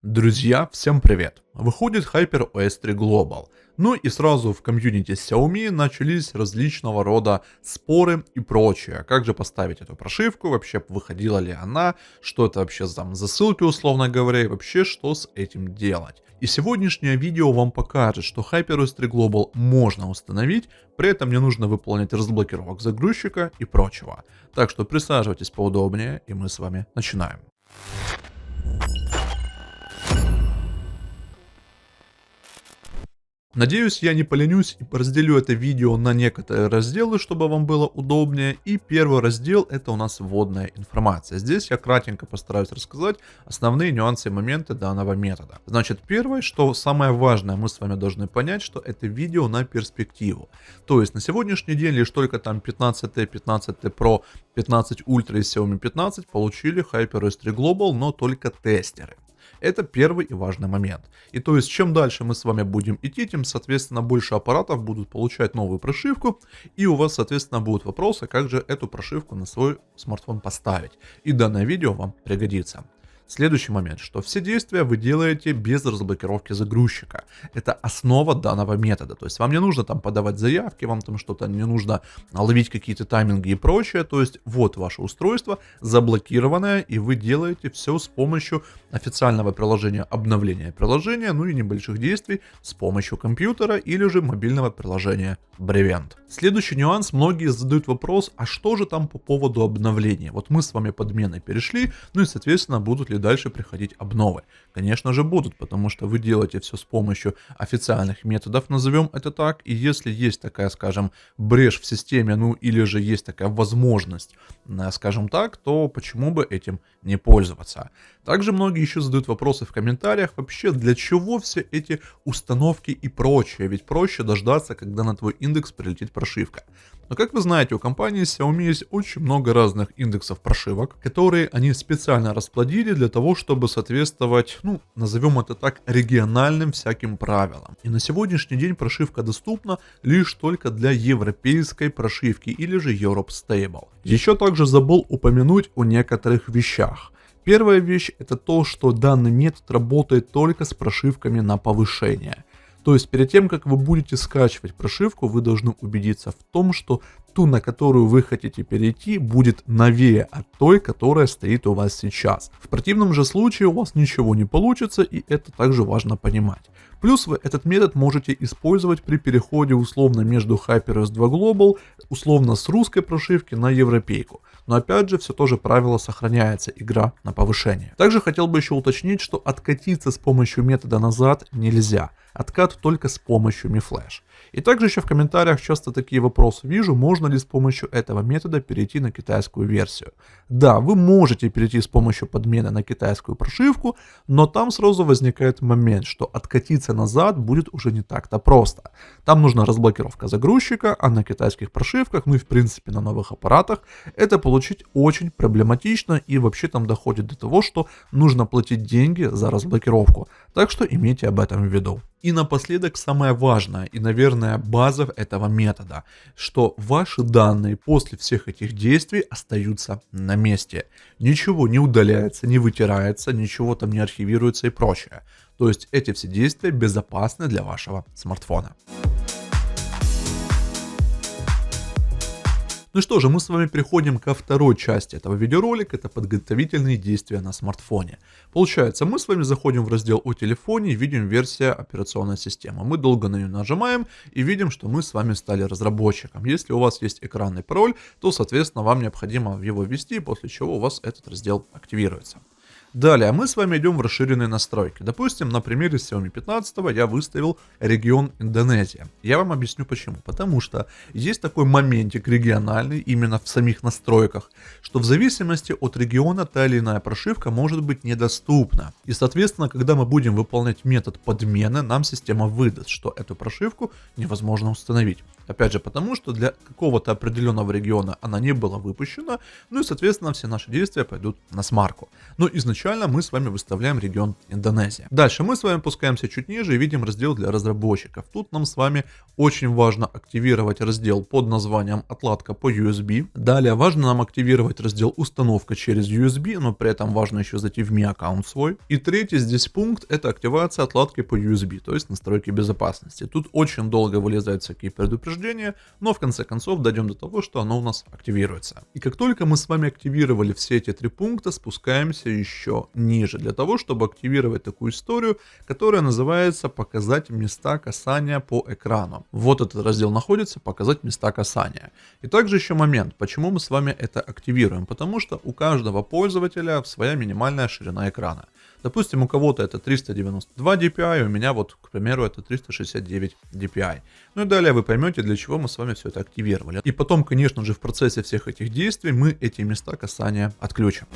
Друзья, всем привет! Выходит HyperOS 3 Global. Ну и сразу в комьюнити Xiaomi начались различного рода споры и прочее. Как же поставить эту прошивку, вообще выходила ли она, что это вообще там за ссылки, условно говоря, и вообще что с этим делать. И сегодняшнее видео вам покажет, что HyperOS 3 Global можно установить, при этом не нужно выполнять разблокировок загрузчика и прочего. Так что присаживайтесь поудобнее, и мы с вами начинаем. Надеюсь, я не поленюсь и разделю это видео на некоторые разделы, чтобы вам было удобнее. И первый раздел — это у нас вводная информация. Здесь я кратенько постараюсь рассказать основные нюансы и моменты данного метода. Значит, первое, что самое важное, мы с вами должны понять, что это видео на перспективу. То есть на сегодняшний день лишь только там 15T, 15T Pro, 15 Ultra и Xiaomi 15 получили HyperOS 3 Global, но только тестеры. Это первый и важный момент. И то есть, чем дальше мы с вами будем идти, тем, соответственно, больше аппаратов будут получать новую прошивку, и у вас, соответственно, будут вопросы, как же эту прошивку на свой смартфон поставить. И данное видео вам пригодится. Следующий момент, что все действия вы делаете без разблокировки загрузчика. Это основа данного метода. То есть вам не нужно там подавать заявки, вам там что-то не нужно ловить какие-то тайминги и прочее. То есть вот ваше устройство заблокированное, и вы делаете все с помощью официального приложения обновления приложения, ну и небольших действий с помощью компьютера или же мобильного приложения Brevent. Следующий нюанс, многие задают вопрос, а что же там по поводу обновления? Вот мы с вами подмены перешли, ну и соответственно будут ли дальше приходить обновы? Конечно же будут, потому что вы делаете все с помощью официальных методов, назовем это так, и если есть такая, скажем, брешь в системе, ну или же есть такая возможность, скажем так, то почему бы этим не пользоваться? Также многие еще задают вопросы в комментариях, вообще для чего все эти установки и прочее, ведь проще дождаться, когда на твой индекс прилетит прошивка. Но как вы знаете, у компании Xiaomi есть очень много разных индексов прошивок, которые они специально расплодили для того, чтобы соответствовать, ну, назовем это так, региональным всяким правилам. И на сегодняшний день прошивка доступна лишь только для европейской прошивки или же Europe Stable. Еще также забыл упомянуть о некоторых вещах. Первая вещь — это то, что данный метод работает только с прошивками на повышение. То есть перед тем, как вы будете скачивать прошивку, вы должны убедиться в том, что ту, на которую вы хотите перейти, будет новее от той, которая стоит у вас сейчас. В противном же случае у вас ничего не получится, и это также важно понимать. Плюс вы этот метод можете использовать при переходе условно между HyperOS 2 Global, условно с русской прошивки на европейку. Но опять же, все то же правило сохраняется, игра на повышение. Также хотел бы еще уточнить, что откатиться с помощью метода назад нельзя. Откат только с помощью Mi Flash. И также еще в комментариях часто такие вопросы вижу, можно ли с помощью этого метода перейти на китайскую версию. Да, вы можете перейти с помощью подмены на китайскую прошивку, но там сразу возникает момент, что откатиться назад будет уже не так-то просто. Там нужна разблокировка загрузчика, а на китайских прошивках, ну и в принципе на новых аппаратах, это получить очень проблематично, и вообще там доходит до того, что нужно платить деньги за разблокировку. Так что имейте об этом в виду. И напоследок самое важное и, наверное, база этого метода, что ваши данные после всех этих действий остаются на месте. Ничего не удаляется, не вытирается, ничего там не архивируется и прочее. То есть эти все действия безопасны для вашего смартфона. Ну что же, мы с вами переходим ко второй части этого видеоролика, это подготовительные действия на смартфоне. Получается, мы с вами заходим в раздел о телефоне и видим версия операционной системы. Мы долго на нее нажимаем и видим, что мы с вами стали разработчиком. Если у вас есть экранный пароль, то, соответственно, вам необходимо его ввести, после чего у вас этот раздел активируется. Далее мы с вами идем в расширенные настройки. Допустим, на примере Xiaomi 15 я выставил регион Индонезия. Я вам объясню почему. Потому что есть такой моментик региональный именно в самих настройках, что в зависимости от региона та или иная прошивка может быть недоступна. И соответственно, когда мы будем выполнять метод подмены, нам система выдаст, что эту прошивку невозможно установить. Опять же, потому что для какого-то определенного региона она не была выпущена, ну и соответственно все наши действия пойдут на смарку. Но изначально изначально мы с вами выставляем регион Индонезия. Дальше мы с вами опускаемся чуть ниже и видим раздел для разработчиков. Тут нам с вами очень важно активировать раздел под названием отладка по USB. Далее важно нам активировать раздел установка через USB, но при этом важно еще зайти в Mi аккаунт свой. И третий здесь пункт — это активация отладки по USB, то есть настройки безопасности. Тут очень долго вылезают всякие предупреждения, но в конце концов дойдем до того, что оно у нас активируется. И как только мы с вами активировали все эти три пункта, спускаемся еще ниже для того, чтобы активировать такую историю, которая называется «Показать места касания по экрану». Вот этот раздел находится «Показать места касания». И также еще момент, почему мы с вами это активируем, потому что у каждого пользователя своя минимальная ширина экрана. Допустим, у кого-то это 392 dpi, у меня вот, к примеру, это 369 dpi. Ну и далее вы поймете, для чего мы с вами все это активировали. И потом, конечно же, в процессе всех этих действий мы эти места касания отключим.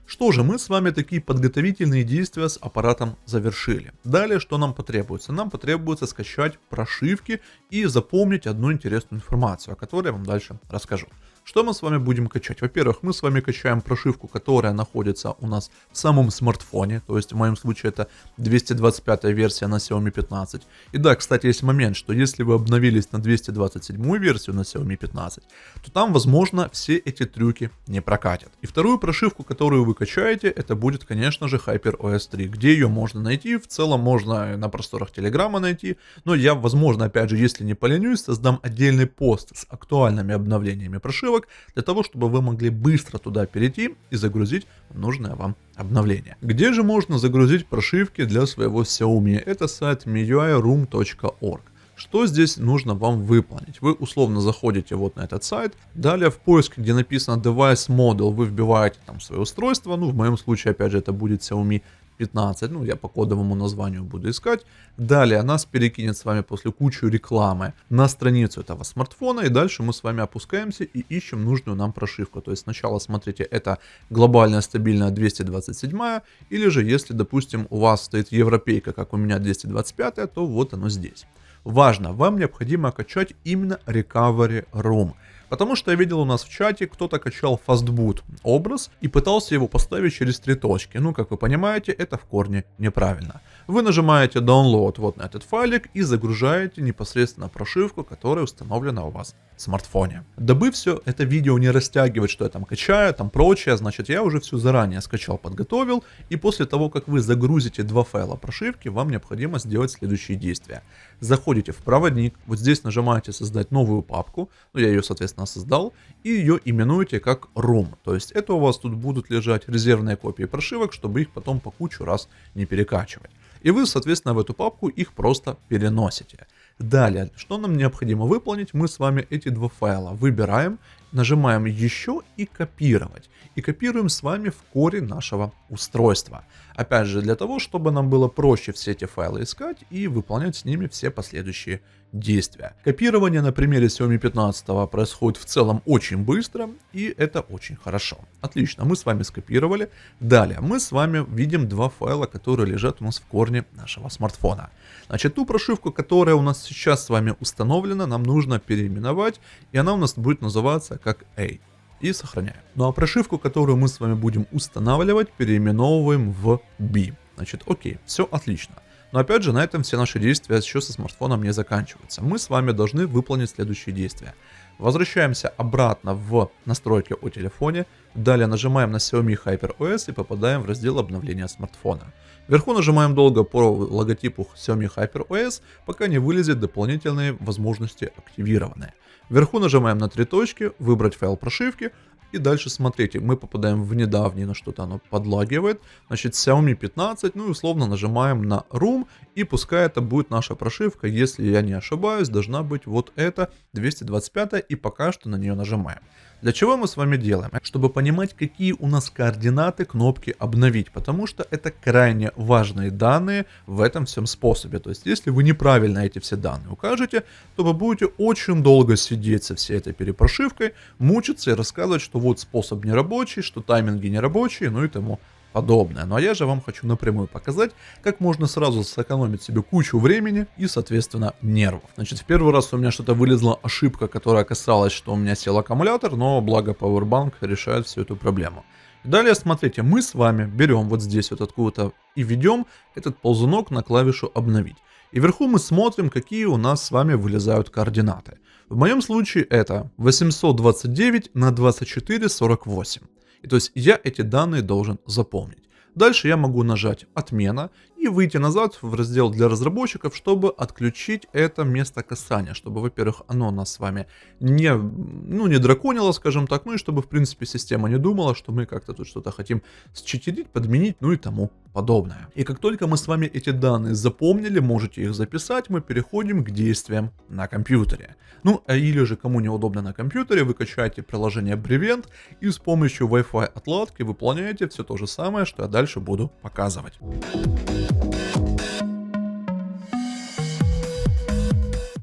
Что же, мы с вами такие подготовительные действия с аппаратом завершили. Далее, что нам потребуется? Нам потребуется скачать прошивки и запомнить одну интересную информацию, о которой я вам дальше расскажу. Что мы с вами будем качать? Во-первых, мы с вами качаем прошивку, которая находится у нас в самом смартфоне, то есть в моем случае это 225 версия на Xiaomi 15. И да, кстати, есть момент, что если вы обновились на 227 версию на Xiaomi 15, то там, возможно, все эти трюки не прокатят. И вторую прошивку, которую вы качаете, это будет, конечно же, HyperOS 3. Где ее можно найти? В целом можно на просторах Телеграма найти, но я, возможно, опять же, если не поленюсь, создам отдельный пост с актуальными обновлениями прошивок, для того, чтобы вы могли быстро туда перейти и загрузить нужное вам обновление. Где же можно загрузить прошивки для своего Xiaomi? Это сайт miuiroom.org. Что здесь нужно вам выполнить? Вы условно заходите вот на этот сайт, далее в поиск, где написано Device Model, вы вбиваете там свое устройство, ну в моем случае опять же это будет Xiaomi 15, ну я по кодовому названию буду искать. Далее нас перекинет с вами после кучи рекламы на страницу этого смартфона, и дальше мы с вами опускаемся и ищем нужную нам прошивку. То есть сначала смотрите, это глобальная стабильная 227, или же если, допустим, у вас стоит европейка, как у меня 225, то вот оно здесь. Важно, вам необходимо качать именно Recovery Room. Потому что я видел у нас в чате, кто-то качал Fastboot образ и пытался его поставить через 3 точки. Ну, как вы понимаете, это в корне неправильно. Вы нажимаете Download вот на этот файлик и загружаете непосредственно прошивку, которая установлена у вас в смартфоне. Дабы все это видео не растягивать, что я там качаю, там прочее, значит я уже все заранее скачал, подготовил. И после того, как вы загрузите 2 файла прошивки, вам необходимо сделать следующие действия. Заходите в проводник, вот здесь нажимаете создать новую папку, ну я ее, соответственно, создал, и ее именуете как ROM. То есть это у вас тут будут лежать резервные копии прошивок, чтобы их потом по кучу раз не перекачивать. И вы, соответственно, в эту папку их просто переносите. Далее, что нам необходимо выполнить? Мы с вами эти 2 файла выбираем, нажимаем еще и копировать. И копируем с вами в коре нашего устройства. Опять же, для того, чтобы нам было проще все эти файлы искать и выполнять с ними все последующие действия. Копирование на примере Xiaomi 15 происходит в целом очень быстро, и это очень хорошо. Отлично, мы с вами скопировали. Далее, мы с вами видим 2 файла, которые лежат у нас в корне нашего смартфона. Значит, ту прошивку, которая у нас сейчас с вами установлена, нам нужно переименовать, и она у нас будет называться как A. И сохраняем. Ну а прошивку, которую мы с вами будем устанавливать, переименовываем в B. Значит, окей, все отлично. Но опять же, на этом все наши действия еще со смартфоном не заканчиваются. Мы с вами должны выполнить следующие действия. Возвращаемся обратно в настройки о телефоне, далее нажимаем на Xiaomi HyperOS и попадаем в раздел обновления смартфона. Вверху нажимаем долго по логотипу Xiaomi HyperOS, пока не вылезет дополнительные возможности активированные. Вверху нажимаем на 3 точки, выбрать файл прошивки. И дальше смотрите, мы попадаем в недавний, на что-то оно подлагивает. Значит, Xiaomi 15, ну и условно нажимаем на Room. И пускай это будет наша прошивка, если я не ошибаюсь, должна быть вот эта 225, и пока что на нее нажимаем. Для чего мы с вами делаем? Чтобы понимать, какие у нас координаты кнопки обновить, потому что это крайне важные данные в этом всем способе. То есть, если вы неправильно эти все данные укажете, то вы будете очень долго сидеть со всей этой перепрошивкой, мучиться и рассказывать, что вот способ не рабочий, что тайминги не рабочие, ну и тому подобное. Ну а я же вам хочу напрямую показать, как можно сразу сэкономить себе кучу времени и, соответственно, нервов. Значит, в первый раз у меня что-то вылезла ошибка, которая касалась, что у меня сел аккумулятор, но благо Powerbank решает всю эту проблему. Далее, смотрите, мы с вами берем вот здесь вот откуда-то и ведем этот ползунок на клавишу «Обновить». И вверху мы смотрим, какие у нас с вами вылезают координаты. В моем случае это 829 на 2448. И то есть я эти данные должен запомнить. Дальше я могу нажать «Отмена» и выйти назад в раздел для разработчиков, чтобы отключить это место касания, чтобы, во-первых, оно нас с вами не драконило, скажем так, ну и чтобы, в принципе, система не думала, что мы как-то тут что-то хотим считерить, подменить, ну и тому подобное. И как только мы с вами эти данные запомнили, можете их записать, мы переходим к действиям на компьютере. Ну, или же, кому неудобно на компьютере, вы качаете приложение Brevent и с помощью Wi-Fi отладки выполняете все то же самое, что я дальше буду показывать.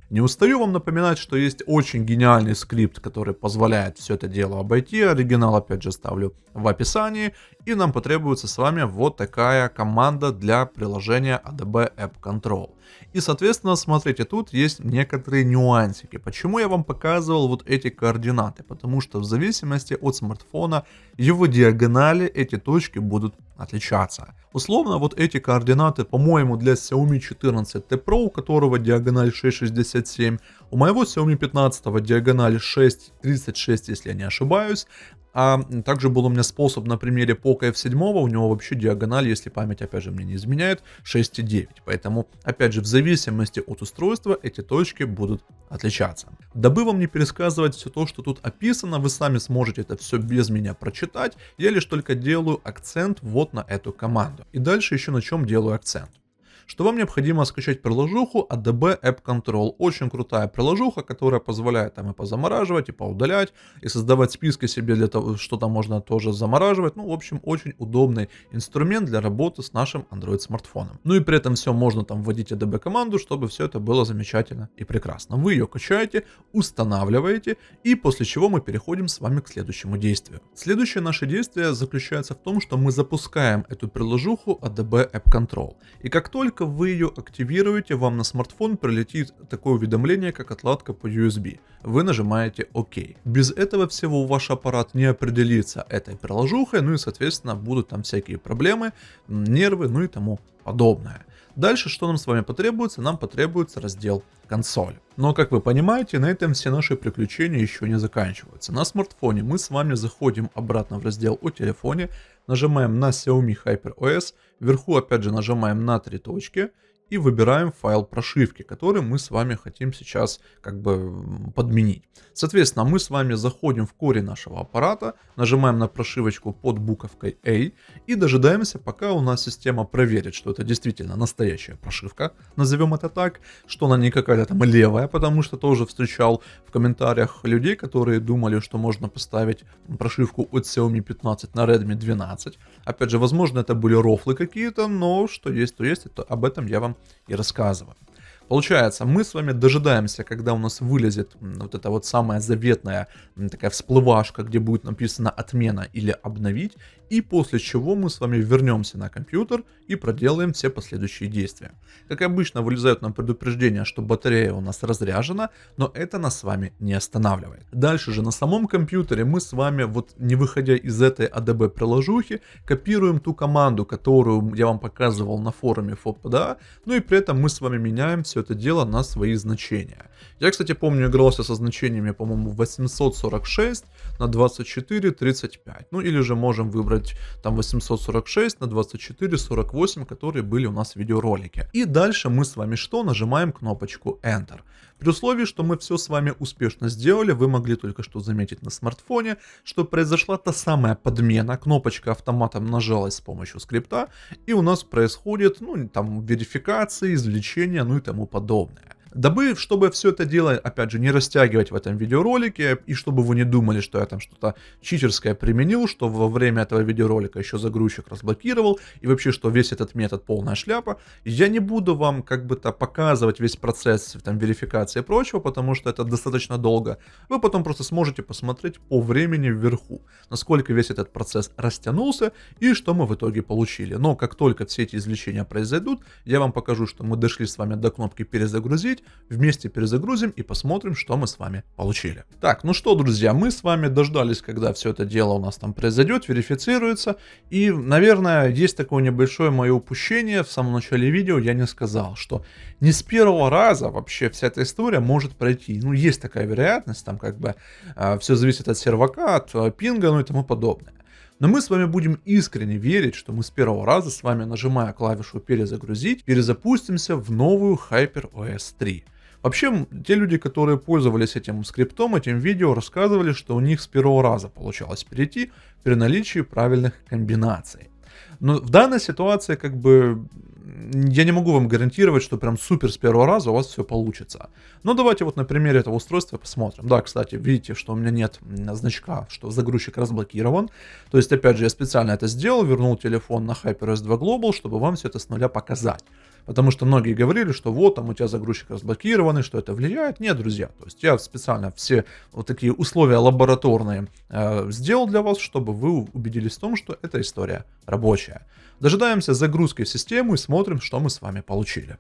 Не устаю вам напоминать, что есть очень гениальный скрипт, который позволяет все это дело обойти. Оригинал, опять же, ставлю в описании. И нам потребуется с вами вот такая команда для приложения ADB App Control. И, соответственно, смотрите, тут есть некоторые нюансики. Почему я вам показывал вот эти координаты? Потому что в зависимости от смартфона, его диагонали, эти точки будут отличаться. Условно, вот эти координаты, по-моему, для Xiaomi 14T Pro, у которого диагональ 6,67, у моего Xiaomi 15 диагональ 6,36, если я не ошибаюсь. А также был у меня способ на примере Poco F7, у него вообще диагональ, если память опять же мне не изменяет, 6,9. Поэтому, опять же, в зависимости от устройства эти точки будут отличаться. Дабы вам не пересказывать все то, что тут описано, вы сами сможете это все без меня прочитать. Я лишь только делаю акцент вот на эту команду. И дальше еще на чем делаю акцент. Что вам необходимо скачать приложуху ADB App Control. Очень крутая приложуха, которая позволяет там и позамораживать, и поудалять, и создавать списки себе для того, что там можно тоже замораживать. Ну, в общем, очень удобный инструмент для работы с нашим Android смартфоном. Ну и при этом все можно там вводить ADB команду, чтобы все это было замечательно и прекрасно. Вы ее качаете, устанавливаете, и после чего мы переходим с вами к следующему действию. Следующее наше действие заключается в том, что мы запускаем эту приложуху ADB App Control. И как только вы ее активируете, вам на смартфон прилетит такое уведомление, как отладка по USB. Вы нажимаете ОК. Без этого всего ваш аппарат не определится этой приложухой, ну и соответственно будут там всякие проблемы, нервы, ну и тому подобное. Дальше что нам с вами потребуется? Нам потребуется раздел «Консоль». Но, как вы понимаете, на этом все наши приключения еще не заканчиваются. На смартфоне мы с вами заходим обратно в раздел «О телефоне», нажимаем на Xiaomi HyperOS, вверху опять же нажимаем на 3 точки и выбираем файл прошивки, который мы с вами хотим сейчас как бы подменить. Соответственно, мы с вами заходим в корень нашего аппарата, нажимаем на прошивочку под буковкой A и дожидаемся, пока у нас система проверит, что это действительно настоящая прошивка, назовем это так, что она не какая-то там левая, потому что тоже встречал в комментариях людей, которые думали, что можно поставить прошивку от Xiaomi 15 на Redmi 12. Опять же, возможно, это были рофлы какие-то, но что есть, то есть, это, об этом я вам и рассказываю. Получается, мы с вами дожидаемся, когда у нас вылезет вот эта вот самая заветная такая всплывашка, где будет написано «Отмена» или «Обновить», и после чего мы с вами вернемся на компьютер и проделаем все последующие действия. Как обычно, вылезают нам предупреждения, что батарея у нас разряжена, но это нас с вами не останавливает. Дальше же на самом компьютере мы с вами, вот не выходя из этой ADB приложухи, копируем ту команду, которую я вам показывал на форуме FOPPDA, ну и при этом мы с вами меняем все это дело на свои значения. Я, кстати, помню, игрался со значениями, по-моему, 846 на 24,35. Ну или же можем выбрать там 846 на 24,48, которые были у нас в видеоролике. И дальше мы с вами что? Нажимаем кнопочку Enter. При условии, что мы все с вами успешно сделали, вы могли только что заметить на смартфоне, что произошла та самая подмена, кнопочка автоматом нажалась с помощью скрипта, и у нас происходит, ну, там, верификация, извлечение, ну и тому подобное. Дабы, чтобы все это дело, опять же, не растягивать в этом видеоролике, и чтобы вы не думали, что я там что-то читерское применил, что во время этого видеоролика еще загрузчик разблокировал, и вообще, что весь этот метод полная шляпа, я не буду вам как бы-то показывать весь процесс там верификации и прочего, потому что это достаточно долго. Вы потом просто сможете посмотреть по времени вверху, насколько весь этот процесс растянулся и что мы в итоге получили. Но как только все эти извлечения произойдут, я вам покажу, что мы дошли с вами до кнопки «Перезагрузить», вместе перезагрузим и посмотрим, что мы с вами получили. Так, ну что, друзья, мы с вами дождались, когда все это дело у нас там произойдет, верифицируется. И, наверное, есть такое небольшое мое упущение. В самом начале видео я не сказал, что не с первого раза вообще вся эта история может пройти. Ну, есть такая вероятность, там как бы все зависит от сервака, от пинга, ну и тому подобное. Но мы с вами будем искренне верить, что мы с первого раза с вами, нажимая клавишу «Перезагрузить», перезапустимся в новую HyperOS 3. Вообще, те люди, которые пользовались этим скриптом, этим видео, рассказывали, что у них с первого раза получалось перейти при наличии правильных комбинаций. Но в данной ситуации, как бы, я не могу вам гарантировать, что прям супер с первого раза у вас все получится. Но давайте вот на примере этого устройства посмотрим. Да, кстати, видите, что у меня нет значка, что загрузчик разблокирован. То есть, опять же, я специально это сделал, вернул телефон на HyperOS 2 Global, чтобы вам все это с нуля показать. Потому что многие говорили, что вот там у тебя загрузчик разблокированный, что это влияет. Нет, друзья, то есть я специально все вот такие условия лабораторные сделал для вас, чтобы вы убедились в том, что эта история рабочая. Дожидаемся загрузки в систему и смотрим, что мы с вами получили.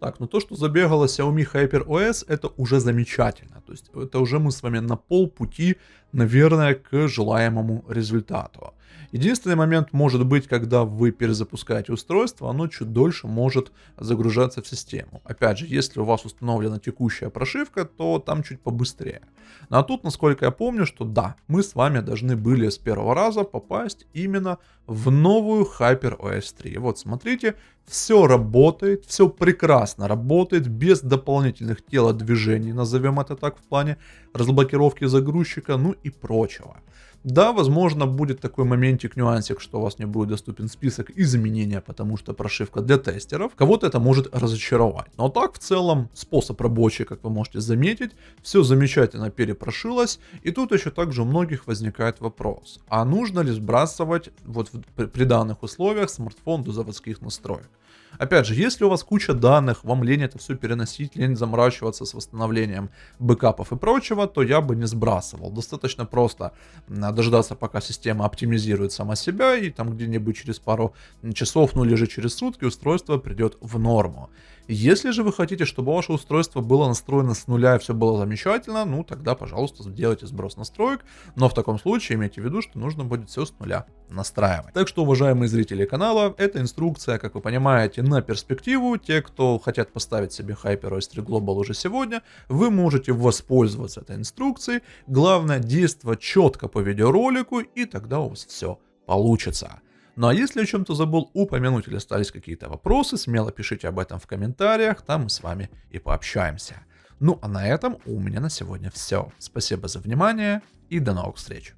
Так, ну то, что забегала Xiaomi HyperOS, это уже замечательно. То есть это уже мы с вами на полпути, наверное, к желаемому результату. Единственный момент может быть, когда вы перезапускаете устройство, оно чуть дольше может загружаться в систему. Опять же, если у вас установлена текущая прошивка, то там чуть побыстрее. Ну а тут, насколько я помню, что да, мы с вами должны были с первого раза попасть именно в новую HyperOS 3. Вот смотрите, все работает, все прекрасно работает, без дополнительных телодвижений, назовем это так, в плане разблокировки загрузчика, ну и прочего. Да, возможно, будет такой моментик, нюансик, что у вас не будет доступен список изменения, потому что прошивка для тестеров. Кого-то это может разочаровать. Но так, в целом, способ рабочий, как вы можете заметить. Все замечательно перепрошилось. И тут еще также у многих возникает вопрос. А нужно ли сбрасывать вот при данных условиях смартфон до заводских настроек? Опять же, если у вас куча данных, вам лень это все переносить, лень заморачиваться с восстановлением бэкапов и прочего, то я бы не сбрасывал. Достаточно просто дождаться, пока система оптимизирует сама себя, и там где-нибудь через пару часов, ну или же через сутки устройство придет в норму. Если же вы хотите, чтобы ваше устройство было настроено с нуля и все было замечательно, ну тогда, пожалуйста, сделайте сброс настроек, но в таком случае имейте в виду, что нужно будет все с нуля настраивать. Так что, уважаемые зрители канала, эта инструкция, как вы понимаете, на перспективу. Те, кто хотят поставить себе HyperOS 3 Global уже сегодня, вы можете воспользоваться этой инструкцией. Главное, действовать четко по видеоролику, и тогда у вас все получится. Ну а если о чем-то забыл упомянуть или остались какие-то вопросы, смело пишите об этом в комментариях, там мы с вами и пообщаемся. Ну а на этом у меня на сегодня все. Спасибо за внимание и до новых встреч.